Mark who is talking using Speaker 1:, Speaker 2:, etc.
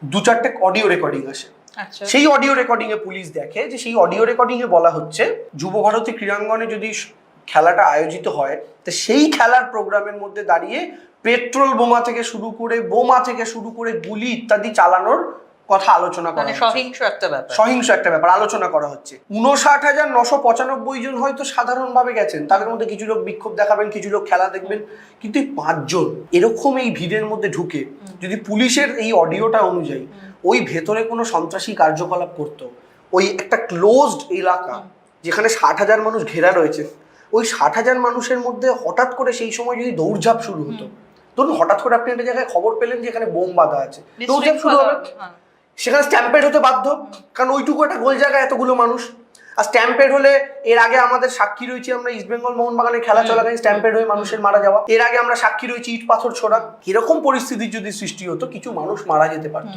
Speaker 1: 2-4টে audio recording আসে। সেই audio recording এ police দেখে যে সেই অডিও রেকর্ডিং এ বলা হচ্ছে যুব ভারতী ক্রীড়াঙ্গনে যদি খেলাটা আয়োজিত হয় তো সেই খেলার প্রোগ্রামের মধ্যে দাঁড়িয়ে পেট্রোল বোমা থেকে শুরু করে গুলি ইত্যাদি চালানোর কথা আলোচনা করা হচ্ছে। সহিংস একটা ব্যাপার আলোচনা করা হচ্ছে। 59,995 জন হয়তো সাধারণভাবে গেছেন, তাদের মধ্যে কিছু লোক বিক্ষোভ দেখাবেন, কিছু লোক খেলা দেখবেন, কিন্তু এই 5 জন এরকম এই ভিড়ের মধ্যে ঢুকে যদি পুলিশের এই অডিওটা অনুযায়ী ওই ভেতরে কোনো সন্ত্রাসী কার্যকলাপ করতো, ওই একটা ক্লোজড এলাকা যেখানে 60,000 মানুষ ঘেরা রয়েছে, ওই 60,000 মানুষের মধ্যে হঠাৎ করে সেই সময় যদি দৌড়ঝাঁপ শুরু হতো, ধরুন হঠাৎ করে আপনি একটা জায়গায় খবর পেলেন যে এখানে বোম বাঁধা আছে, দৌড়ঝাঁপ শুরু হবে, সেখানে স্ট্যাম্পেড হতে বাধ্য, কারণ ওইটুকু একটা গোল জায়গায় এতগুলো মানুষ। আর স্ট্যাম্পেড হলে এর আগে আমাদের সাক্ষী রয়েছি আমরা ইস্টবেঙ্গল মোহনবাগানের খেলা চলাকালীন স্ট্যাম্পেড হয়ে মানুষের মারা যাওয়া, এর আগে আমরা সাক্ষী রয়েছি ইট পাথর ছোড়া। এরকম পরিস্থিতির যদি সৃষ্টি হতো কিছু মানুষ মারা যেতে পারতো।